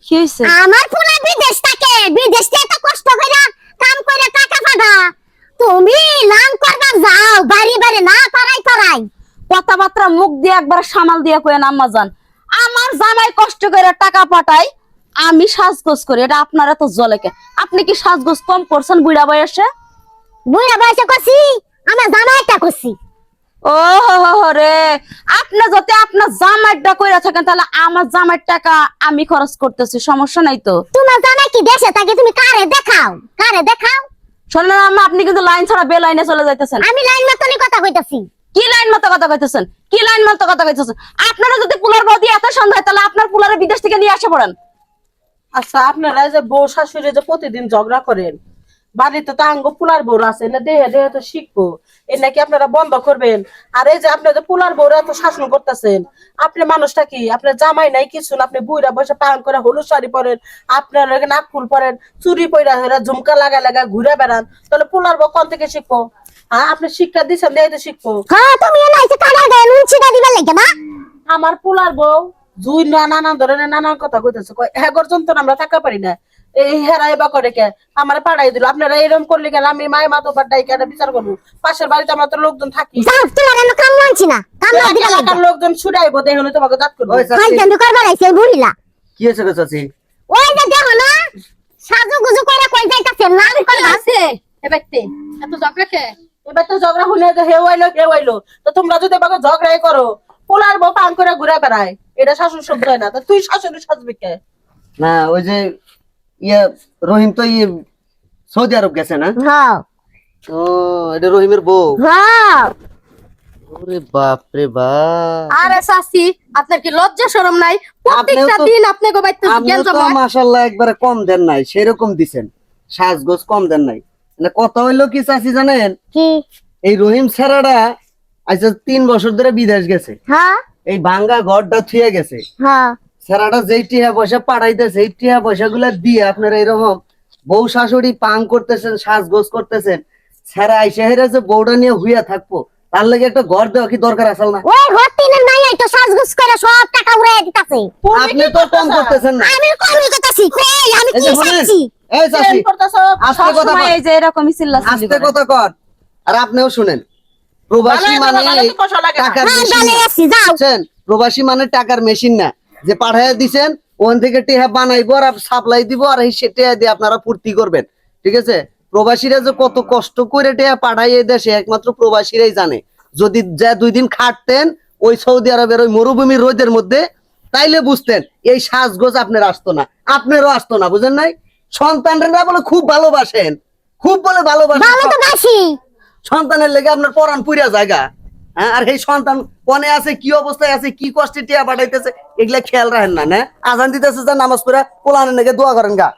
কি হইছে? আমার পোলা বিদেশ থাকে, বিদেশ থেকে এত কষ্ট করে কাম করে টাকা পাঠা, তুমি লাং করবা যাও বাড়ি বাড়ি না পারাই পারাই। কথাবার্তা মুখ দিয়ে একবার সামাল দিয়ে কইেন আম্মা জান, আমার জামাই কষ্ট করে টাকা পাঠায়, আমি সাজগোজ করি, এটা আপনারা তো জলে কে? আপনি কি সাজগোজ কম করছেন বুড়া বয়সে? বুড়া বয়সে করছি, আমার জামাইটা করছি। ও হো রে, আপনি যদি আপনার জামাইটা কইরা থাকেন তাহলে আমার জামাইয়ের টাকা আমি খরচ করতেছি, সমস্যা নাই তো। তোমার জামাই কি দেশে থাকে? তুমি কারে দেখাও, কারে দেখাও? শোনেন আম্মা, আপনি কিন্তু লাইন ছাড়া বে লাইনে চলে যাইতেছেন। আমি লাইন মতনই কথা কইতাছি। কি লাইন মতো কথা কইতেছেন? কি লাইন মতো কথা কইতেছেন? আপনারা যদি পুলার বৌদি এত সন্দেহ, তাহলে আপনার পুলারে বিদেশ থেকে নিয়ে আসে পড়েন। আচ্ছা, আপনারা যে বউ শাশুড়ি যে প্রতিদিন ঝগড়া করেন, বাড়িতে তো আঙ্গ পুলার বউ আছে না, দেহে দেহে তো শিখবো, এ নাকি আপনারা বন্ধ করবেন? আর এই যে আপনাদের পুলার বউরা এত শাসন করতেছেন, আপনি মানুষটা কি? আপনার জামাই নাই কিছু না, আপনি বুইরা বসে পান করে হলুদ শাড়ি পরেন, আপনার নাক ফুল পরেন, চুরি পয়রা হয়ে ঝুমকা লাগা লাগা ঘুরে বেড়ান, তাহলে পুলার বউ কোন থেকে শিখবো? হ্যাঁ, আপনি শিক্ষা দিচ্ছেন, দিয়ে তো শিখবো। হ্যাঁ, তুমি এলাইছে কারার গায়ে নুন ছিটা দিবার লাগে না? আমার পোলার বউ জুই নানান ধরনের নানান কথা কইতেছে, কয় হ্যাগর যন্ত্রণা আমরা থাকা পারি না, এই হেরাই বা করে কে আমার পাড়াই দিল। আপনারা এরকম করলে কেন? আমি মায় মা তো বাড্ডাই কেন বিচার করবো? পাশের বাড়িতে আমরা তো লোকজন থাকি, যাও, তোমার এনে কাম মানছি না, কাম না দিবার লাগে। এলাকার লোকজন ছুটাইবো, দেখুন তোমাকে দাঁত করবো। হাই কেন করবার আইছে বুড়িলা? কি হয়েছে গো চাচি? ওই যে দেখো না, সাজু গুজু করে কই যাইতাছে না করবা? আছে এবারে এত ঝগড়া কে? এবার তো ঝগড়া শুনে হেউ আইলো, তো তোমরা যদি আমাকে ঝগড়াই করো, পোলার বউ পান করে ঘুরে বেড়ায়, এটা শাশুর শব্দ হয় না? তো তুই শাশুড়ি সাজবি কে? না ওই যে ইয়ে রহিম তো সৌদি আরব গেছে না? হ্যাঁ ও, এটা রহিমের বউ। হ্যাঁ। ওরে বাপ রে বাপ, আরে চাচি, আপনার কি লজ্জা শরম নাই? আপনিও প্রত্যেকটা তো- দিন আপনি গো বাইতে আপনিও জ্ঞান তো জমায়। মাশাআল্লাহ একবারে কম দেন নাই, সেরকম দিছেন, সাজগোজ কম দেন নাই। মানে কথা হইলো কি চাচি জানেন, কি? এই রহিম ছেড়াটা আজ 3 বছর ধরে বিদেশ গেছে, হ্যাঁ এই ভাঙ্গা ঘরটা থুয়ে গেছে। হ্যাঁ। ছেড়াটা যেই টিহা পয়সা পাঠাইতেছে, এই টিহা পয়সা গুলা দিয়ে আপনারা এরকম বউ শাশুড়ি পাং করতেছেন, সাজগোজ করতেছেন। ছেড়া আইসা হেরে যে বউটা নিয়ে হুইয়া থাকবো, তার লাগে একটা ঘর দেওয়া কি দরকার আসল না? ওই হটিনে নাই এই তো সাজগুজ করে সব টাকা উড়াই দিতাছে। আপনি তো কম করতেছেন না। আমি কমই করতেছি, কই আমি এই কি যে শুনেন, চাচ্ছি? এই চাচি প্রেম করতেছো, আস্তে কথা সবসময় কন, এই যে এরকমই চিল্লাচিল্লি আস্তে করে। কথা কর। আর আপনিও শুনেন, প্রবাসী ভালো মানে ভালো তো কষা লাগে না। টাকার হ্যাঁ মেশিন ভালো না, আছি, যাও। বুঝছেন? প্রবাসী মানে টাকার মেশিন না, যে পাঠাইয়া দিছেন ওখান থেকে টেহা বানাইবো আর সাপ্লাই দিব, আর এই সে টেহা দিয়ে আপনারা ফুর্তি করবেন, ঠিক আছে? প্রবাসীরা যে কত কষ্ট করে টেহা পাঠায় এই দেশে একমাত্র প্রবাসীরাই জানে। যদি যা 2 দিন খাটতেন ওই সৌদি আরবের ওই মরুভূমির রোদের মধ্যে, তাইলে বুঝতেন এই সাজগোজ আপনার আসতো না, আপনারও আসতো না, বুঝেন নাই? সন্তানরা বলে খুব ভালোবাসেন, খুব বলে ভালো তো ভালোবাসেন, বাসি। সন্তানের লেগে আপনার পরাণ পুরিয়া জায়গা। হ্যাঁ, আর এই সন্তান কোনে আছে, কি অবস্থায় আছে, কি কষ্টে টিয়া পাঠাইতেছে, এগুলা খেয়াল রাখেন না? না আজান দিতেছে যে নামাজ পড়া পোলানের লেগে দোয়া করেন গা।